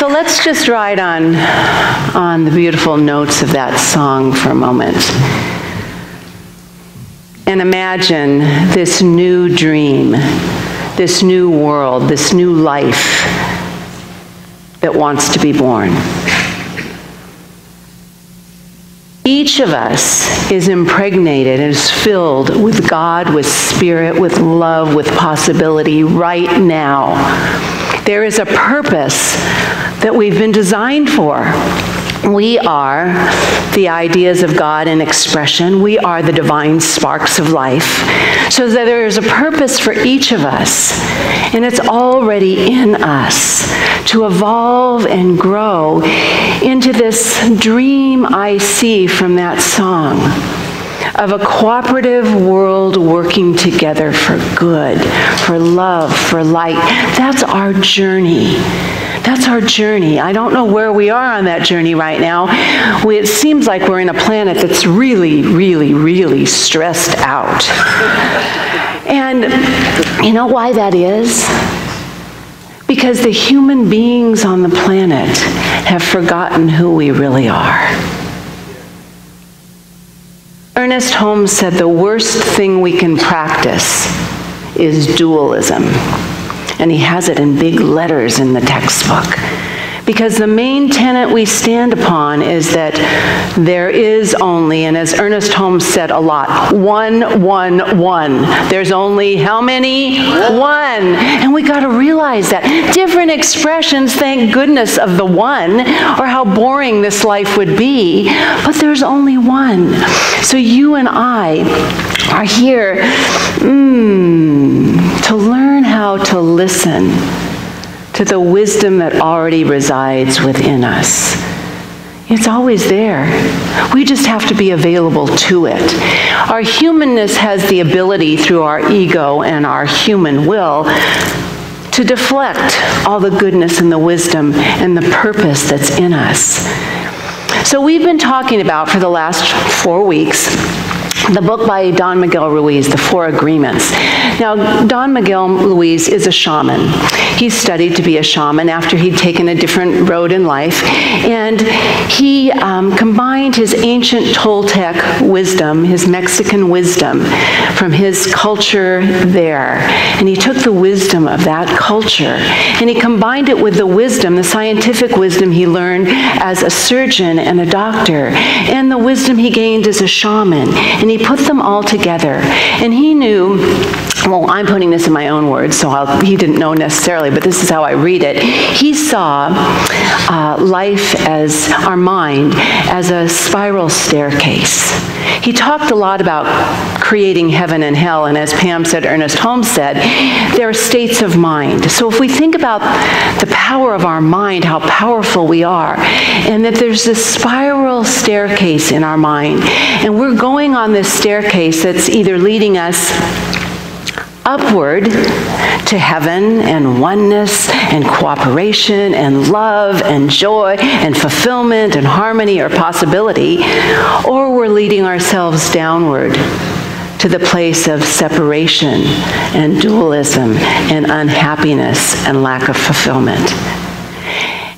So let's just ride on the beautiful notes of that song for a moment. And imagine this new dream, this new world, this new life that wants to be born. Each of us is impregnated and is filled with God, with spirit, with love, with possibility right now. There is a purpose that we've been designed for. We are the ideas of God in expression. We are the divine sparks of life. So that there is a purpose for each of us, and it's already in us to evolve and grow into this dream I see from that song of a cooperative world working together for good, for love, for light. That's our journey. That's our journey. I don't know where we are on that journey right now. It seems like we're in a planet that's really, really, really stressed out. And you know why that is? Because the human beings on the planet have forgotten who we really are. Ernest Holmes said the worst thing we can practice is dualism. And he has it in big letters in the textbook. Because the main tenet we stand upon is that there is only, and as Ernest Holmes said a lot, one. There's only how many? One. And we got to realize that. Different expressions, thank goodness, of the one, or how boring this life would be, but there's only one. So you and I are here to learn how to listen to the wisdom that already resides within us. It's always there. We just have to be available to it. Our humanness has the ability through our ego and our human will to deflect all the goodness and the wisdom and the purpose that's in us. So we've been talking about for the last 4 weeks the book by Don Miguel Ruiz, The Four Agreements. Now, Don Miguel Ruiz is a shaman. He studied to be a shaman after he'd taken a different road in life, and he combined his ancient Toltec wisdom, his Mexican wisdom, from his culture there, and he took the wisdom of that culture, and he combined it with the wisdom, the scientific wisdom he learned as a surgeon and a doctor, and the wisdom he gained as a shaman, and he put them all together. And he knew, well, I'm putting this in my own words, so he didn't know necessarily, but this is how I read it. He saw life as, our mind, as a spiral staircase. He talked a lot about creating heaven and hell, and as Pam said, Ernest Holmes said, there are states of mind. So if we think about the power of our mind, how powerful we are, and that there's this spiral staircase in our mind, and we're going on this staircase that's either leading us upward to heaven and oneness and cooperation and love and joy and fulfillment and harmony or possibility, or we're leading ourselves downward to the place of separation and dualism and unhappiness and lack of fulfillment.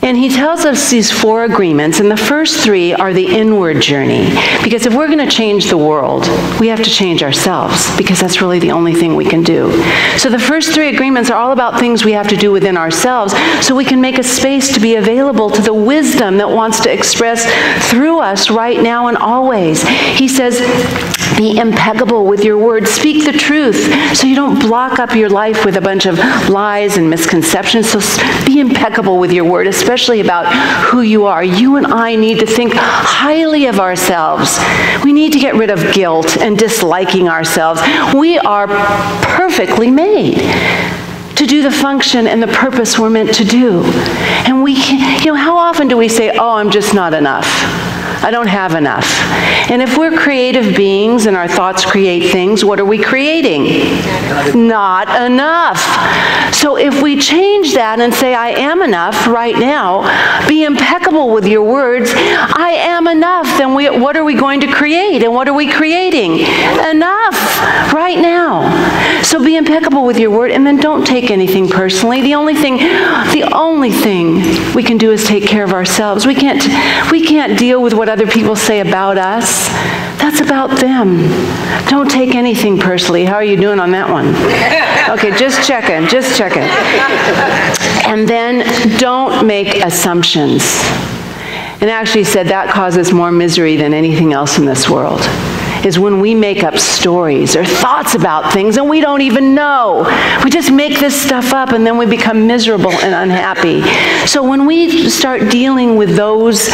And he tells us these 4 agreements, and the first 3 are the inward journey. Because if we're going to change the world, we have to change ourselves, because that's really the only thing we can do. So the first 3 agreements are all about things we have to do within ourselves, so we can make a space to be available to the wisdom that wants to express through us right now and always. He says, be impeccable with your words. Speak the truth, so you don't block up your life with a bunch of lies and misconceptions. So be impeccable with your word, especially about who you are. You and I need to think highly of ourselves. We need to get rid of guilt and disliking ourselves. We are perfectly made to do the function and the purpose we're meant to do. And we can, how often do we say, oh, I'm just not enough? I don't have enough. And if we're creative beings and our thoughts create things, what are we creating? Not enough. So if we change that and say, I am enough right now, be impeccable with your words, I am enough, then what are we going to create? And what are we creating? Enough right now. So be impeccable with your word, and then don't take anything personally. The only thing we can do is take care of ourselves. We can't deal with what other people say about us. That's about them. Don't take anything personally. How are you doing on that one? Okay, just checking. And then don't make assumptions. And actually said that causes more misery than anything else in this world, is when we make up stories or thoughts about things and we don't even know. We just make this stuff up and then we become miserable and unhappy. So when we start dealing with those,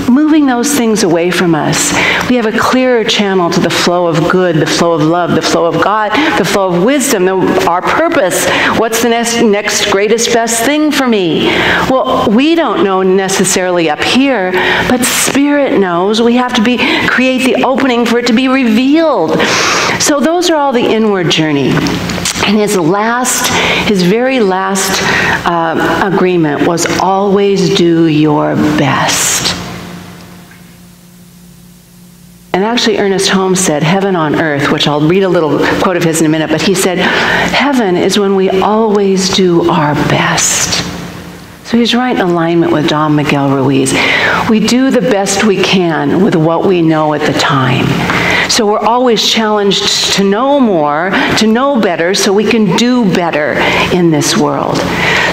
moving those things away from us, we have a clearer channel to the flow of good, the flow of love, the flow of God, the flow of wisdom, our purpose. What's the next greatest best thing for me? Well, we don't know necessarily up here, but Spirit knows. We have to create the opening for it to be revealed. So those are all the inward journey. And his very last agreement was always do your best. And actually Ernest Holmes said, heaven on earth, which I'll read a little quote of his in a minute, but he said, heaven is when we always do our best. So he's right in alignment with Don Miguel Ruiz. We do the best we can with what we know at the time. So we're always challenged to know more, to know better, so we can do better in this world.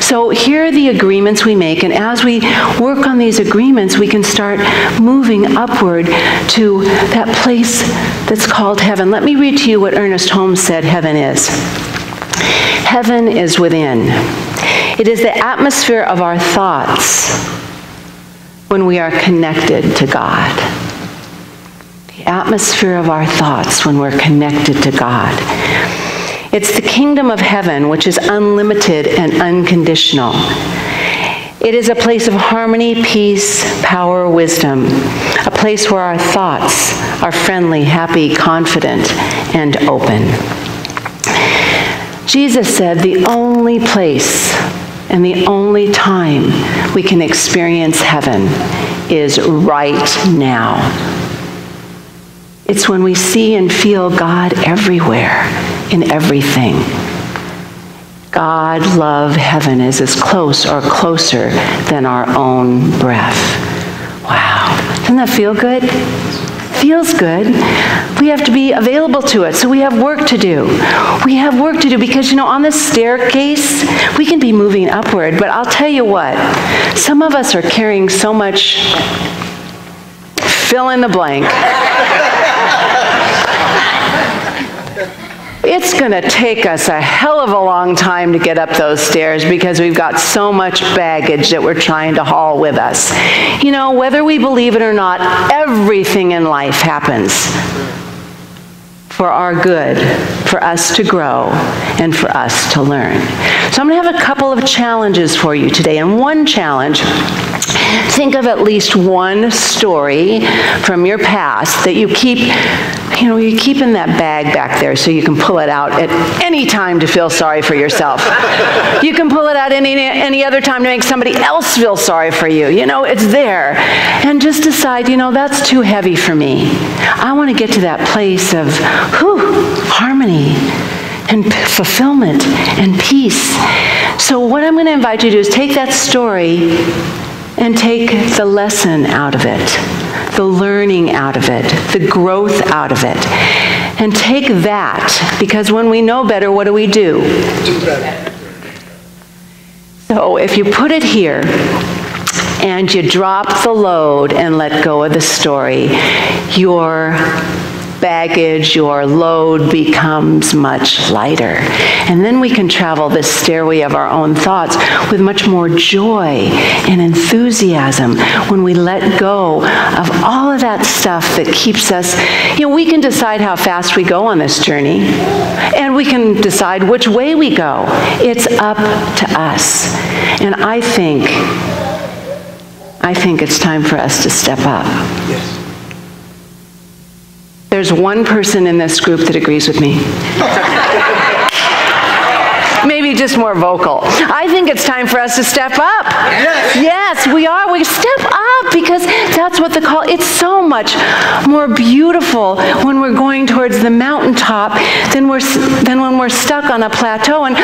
So here are the agreements we make, and as we work on these agreements, we can start moving upward to that place that's called heaven. Let me read to you what Ernest Holmes said heaven is. Heaven is within. It is the atmosphere of our thoughts when we are connected to God. The atmosphere of our thoughts when we're connected to God. It's the kingdom of heaven, which is unlimited and unconditional. It is a place of harmony, peace, power, wisdom. A place where our thoughts are friendly, happy, confident, and open. Jesus said the only place and the only time we can experience heaven is right now. It's when we see and feel God everywhere, in everything. God, love, heaven is as close or closer than our own breath. Wow. Doesn't that feel good? Feels good. We have to be available to it. So we have work to do. We have work to do because, on this staircase, we can be moving upward. But I'll tell you what, some of us are carrying so much fill in the blank. It's going to take us a hell of a long time to get up those stairs because we've got so much baggage that we're trying to haul with us. Whether we believe it or not, everything in life happens for our good, for us to grow, and for us to learn. So I'm going to have a couple of challenges for you today. And one challenge, think of at least one story from your past that you keep in that bag back there so you can pull it out at any time to feel sorry for yourself. You can pull it out any other time to make somebody else feel sorry for you. It's there. And just decide, that's too heavy for me. I want to get to that place of harmony and fulfillment and peace. So what I'm going to invite you to do is take that story and take the lesson out of it, the learning out of it, the growth out of it. And take that, because when we know better, what do? So if you put it here and you drop the load and let go of the story, your baggage, your load becomes much lighter. And then we can travel this stairway of our own thoughts with much more joy and enthusiasm when we let go of all of that stuff that keeps us. We can decide how fast we go on this journey, and we can decide which way we go. It's up to us. And I think it's time for us to step up. Yes. There's one person in this group that agrees with me. Maybe just more vocal. I think it's time for us to step up. Yes, we are. We step up. up, because that's what the call, it's so much more beautiful when we're going towards the mountaintop than when we're stuck on a plateau. And,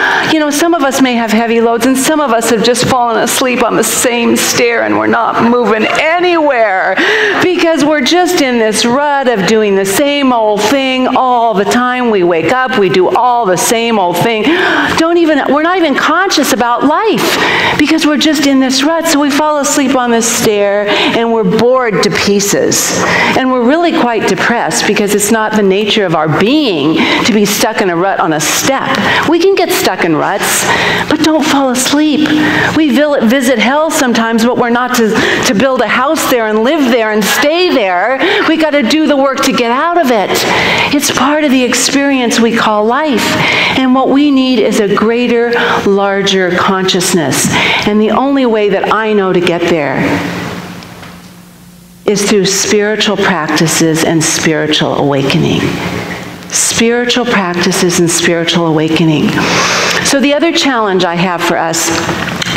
some of us may have heavy loads, and some of us have just fallen asleep on the same stair, and we're not moving anywhere because we're just in this rut of doing the same old thing all the time. We wake up, we do all the same old thing. We're not even conscious about life because we're just in this rut. So we fall asleep on this stair, and we're bored to pieces. And we're really quite depressed because it's not the nature of our being to be stuck in a rut on a step. We can get stuck in ruts, but don't fall asleep. We visit hell sometimes, but we're not to build a house there and live there and stay there. We got to do the work to get out of it. It's part of the experience we call life. And what we need is a greater, larger consciousness. And the only way that I know to get there is through spiritual practices and spiritual awakening. Spiritual practices and spiritual awakening. So the other challenge I have for us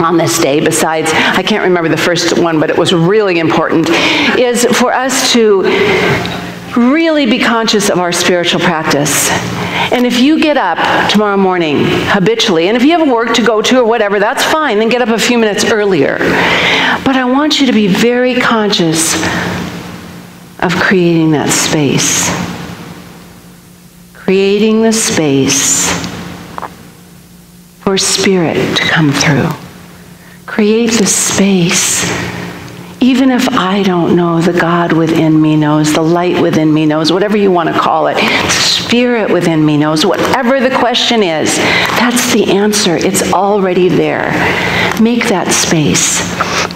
on this day, besides, I can't remember the first one, but it was really important, is for us to really be conscious of our spiritual practice. And if you get up tomorrow morning habitually, and if you have work to go to or whatever, that's fine, then get up a few minutes earlier. But I want you to be very conscious of creating that space. Creating the space for Spirit to come through. Create the space. Even if I don't know, the God within me knows, the light within me knows, whatever you want to call it. Spirit within me knows. Whatever the question is, that's the answer. It's already there. Make that space.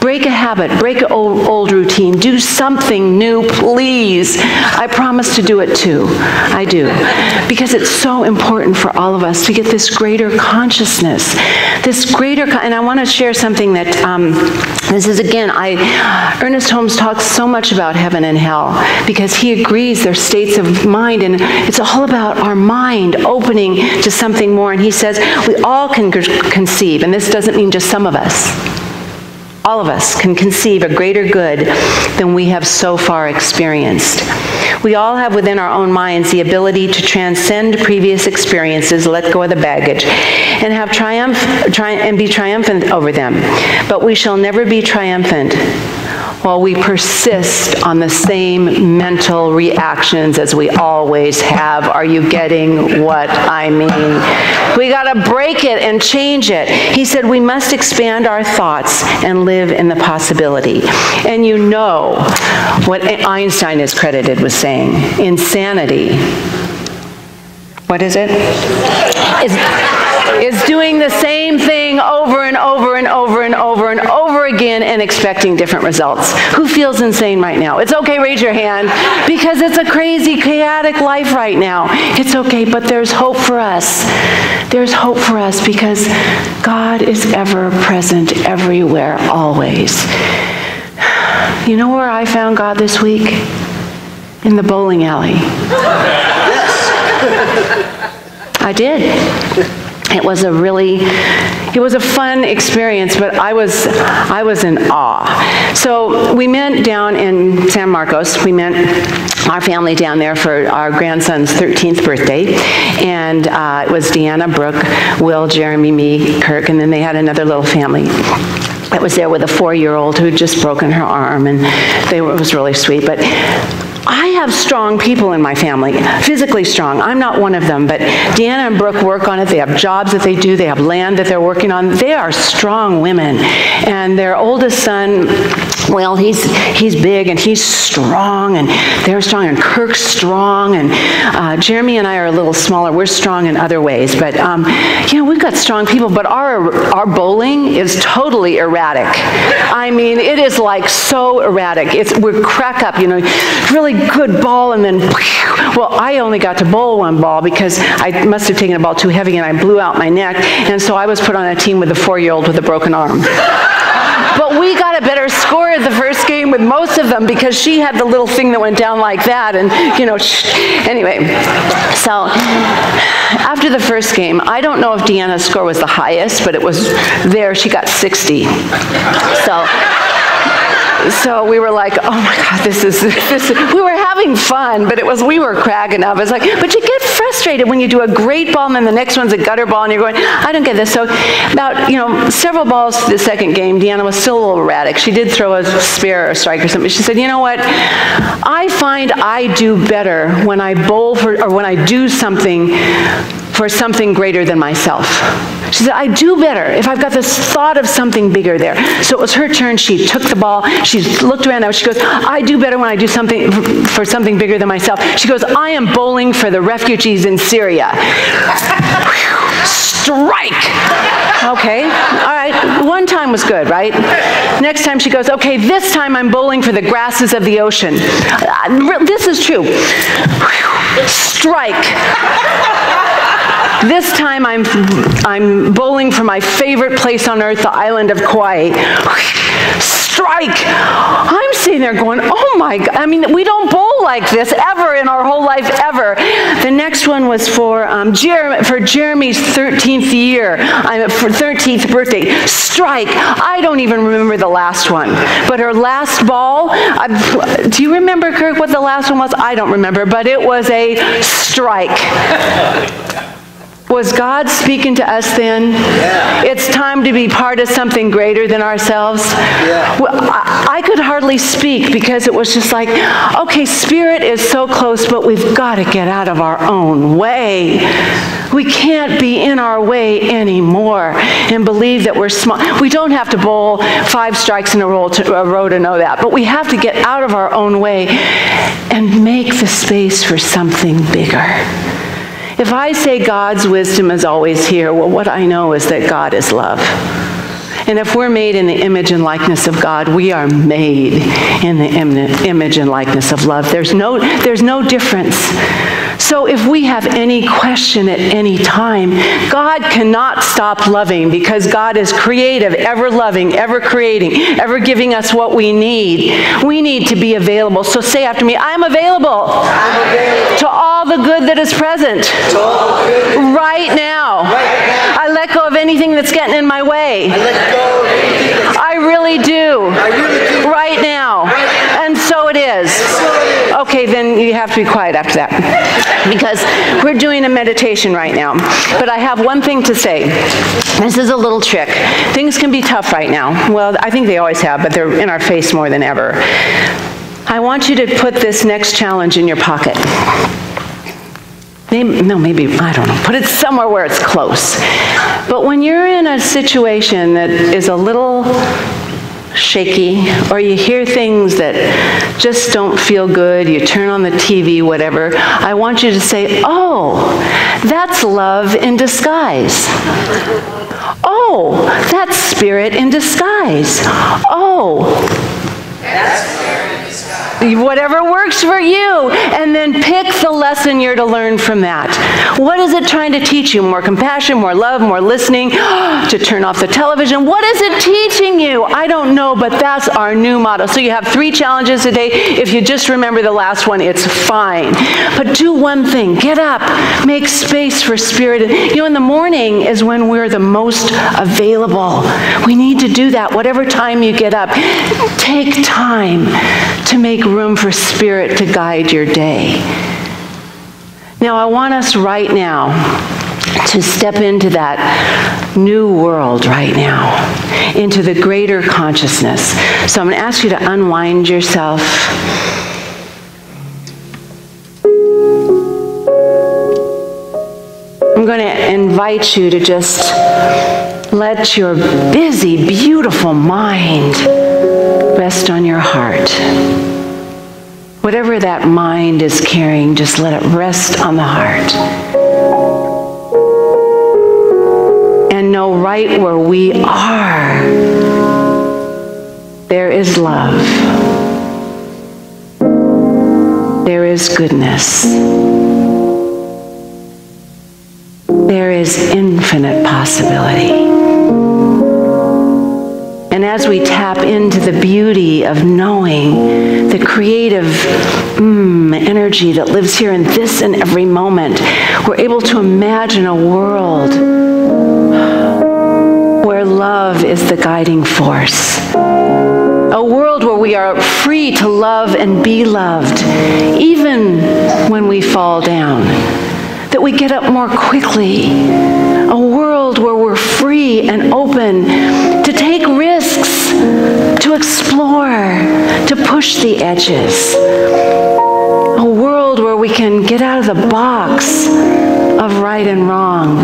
Break a habit. Break an old routine. Do something new, please. I promise to do it too. I do. Because it's so important for all of us to get this greater consciousness. And I want to share something that, this is again, Ernest Holmes talks so much about heaven and hell because he agrees they're states of mind, and it's all about our mind opening to something more. And he says we all can conceive, and this doesn't mean just some of us. All of us can conceive a greater good than we have so far experienced. We all have within our own minds the ability to transcend previous experiences, let go of the baggage, and have be triumphant over them. But we shall never be triumphant while we persist on the same mental reactions as we always have. Are you getting what I mean? We got to break it and change it. He said we must expand our thoughts and live in the possibility. And you know what Einstein is credited with saying. Insanity. What is it? Is doing the same thing over and over and over and over and over again and expecting different results. Who feels insane right now? It's okay, raise your hand, because it's a crazy, chaotic life right now. It's okay, but there's hope for us. There's hope for us because God is ever present everywhere, always. You know where I found God this week? In the bowling alley. I did. It was a fun experience, but I was in awe. So we met down in San Marcos. We met our family down there for our grandson's 13th birthday. And it was Deanna, Brooke, Will, Jeremy, me, Kirk, and then they had another little family that was there with a 4-year-old who had just broken her arm, and it was really sweet. But I have strong people in my family, physically strong. I'm not one of them, but Deanna and Brooke work on it. They have jobs that they do. They have land that they're working on. They are strong women. And their oldest son, well, he's big and he's strong, and they're strong, and Kirk's strong, and Jeremy and I are a little smaller. We're strong in other ways, but we've got strong people. But our bowling is totally erratic. I mean, it is like so erratic. We crack up, really good ball, and then, well, I only got to bowl one ball because I must have taken a ball too heavy and I blew out my neck, and so I was put on a team with a 4-year-old with a broken arm. But we got a better score at the first game with most of them because she had the little thing that went down like that, and anyway. So after the first game, I don't know if Deanna's score was the highest, but it was there. She got 60. So So we were like, oh my God, this is, we were having fun, but we were cracking up. It's like, but you get frustrated when you do a great ball and then the next one's a gutter ball and you're going, I don't get this. So about, several balls to the second game, Deanna was still a little erratic. She did throw a spare or a strike or something. She said, you know what? I find I do better when I bowl for, or when I do something for something greater than myself. She said, I do better if I've got this thought of something bigger there. So it was her turn. She took the ball. She looked around and she goes, I do better when I do something for something bigger than myself. She goes, I am bowling for the refugees in Syria. Strike. Okay, all right. One time was good, right? Next time she goes, okay, this time I'm bowling for the grasses of the ocean. This is true. Strike. This time I'm bowling for my favorite place on earth, the island of Kauai. Strike! I'm sitting there going, oh my God. I mean, we don't bowl like this ever in our whole life, ever. The next one was for Jeremy's 13th year, for 13th birthday. Strike! I don't even remember the last one. But her last ball, do you remember, Kirk, what the last one was? I don't remember, but it was a strike. Was God speaking to us then? Yeah. It's time to be part of something greater than ourselves. Yeah. Well, I could hardly speak because it was just like, okay, Spirit is so close, but we've got to get out of our own way. We can't be in our way anymore and believe that we're small. We don't have to bowl 5 strikes in a row to know that, but we have to get out of our own way and make the space for something bigger. If I say God's wisdom is always here, well, what I know is that God is love. And if we're made in the image and likeness of God, we are made in the image and likeness of love. There's no difference. So if we have any question at any time, God cannot stop loving because God is creative, ever loving, ever creating, ever giving us what we need. We need to be available. So say after me, I'm available, to all the good that is present right now. I let go of anything that's getting in my way. I really do. Right now. And so it is. Okay, then you have to be quiet after that. Because we're doing a meditation right now. But I have one thing to say. This is a little trick. Things can be tough right now. Well, I think they always have, but they're in our face more than ever. I want you to put this next challenge in your pocket. Maybe, I don't know, put it somewhere where it's close. But when you're in a situation that is a little shaky, or you hear things that just don't feel good, you turn on the TV, whatever, I want you to say, oh, that's love in disguise. Oh, that's Spirit in disguise. Oh, that's Spirit in disguise. Whatever works for you, and then pick the lesson you're to learn from that. What is it trying to teach you? More compassion, more love, more listening, to turn off the television. What is it teaching you? I don't know, but that's our new motto. So you have 3 challenges a day. If you just remember the last one, it's fine. But do one thing. Get up. Make space for Spirit. In the morning is when we're the most available. We need to do that. Whatever time you get up, take time to make room for Spirit to guide your day. Now, I want us right now to step into that new world right now, into the greater consciousness. So I'm going to ask you to unwind yourself. I'm going to invite you to just let your busy, beautiful mind rest on your heart. Whatever that mind is carrying, just let it rest on the heart. And know right where we are, there is love. There is goodness. There is infinite possibility. And as we tap into the beauty of knowing the creative energy that lives here in this and every moment, we're able to imagine a world where love is the guiding force. A world where we are free to love and be loved, even when we fall down. That we get up more quickly. A world where we're free and open to take risks, to explore, to push the edges. A world where we can get out of the box of right and wrong.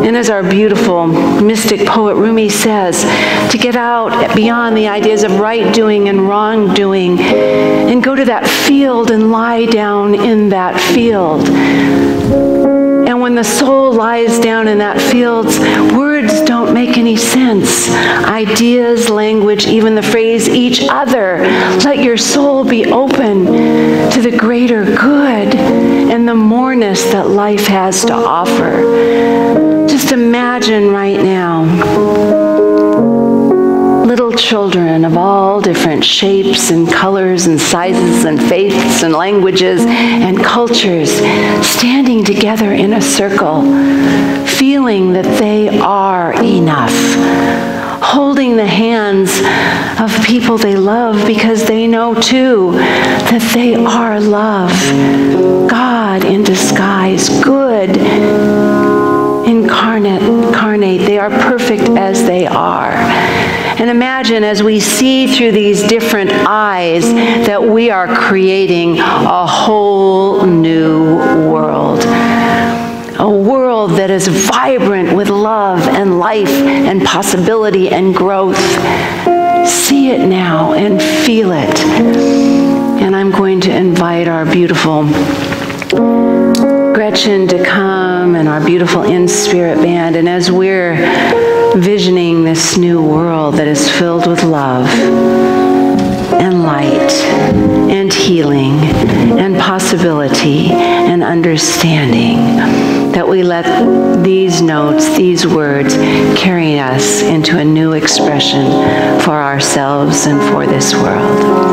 And as our beautiful mystic poet Rumi says, to get out beyond the ideas of right doing and wrong doing and go to that field and lie down in that field. And when the soul lies down in that field, words don't make any sense. Ideas, language, even the phrase each other. Let your soul be open to the greater good and the moreness that life has to offer. Just imagine right now little children of all different shapes and colors and sizes and faiths and languages and cultures standing together in a circle, feeling that they are enough, holding the hands of people they love because they know too that they are love, God in disguise, good, incarnate, they are perfect as they are. And imagine as we see through these different eyes that we are creating a whole new world. A world that is vibrant with love and life and possibility and growth. See it now and feel it. And I'm going to invite our beautiful Gretchen to come and our beautiful InSpirit band. And as we're visioning this new world that is filled with love and light and healing and possibility and understanding, that we let these notes, these words, carry us into a new expression for ourselves and for this world.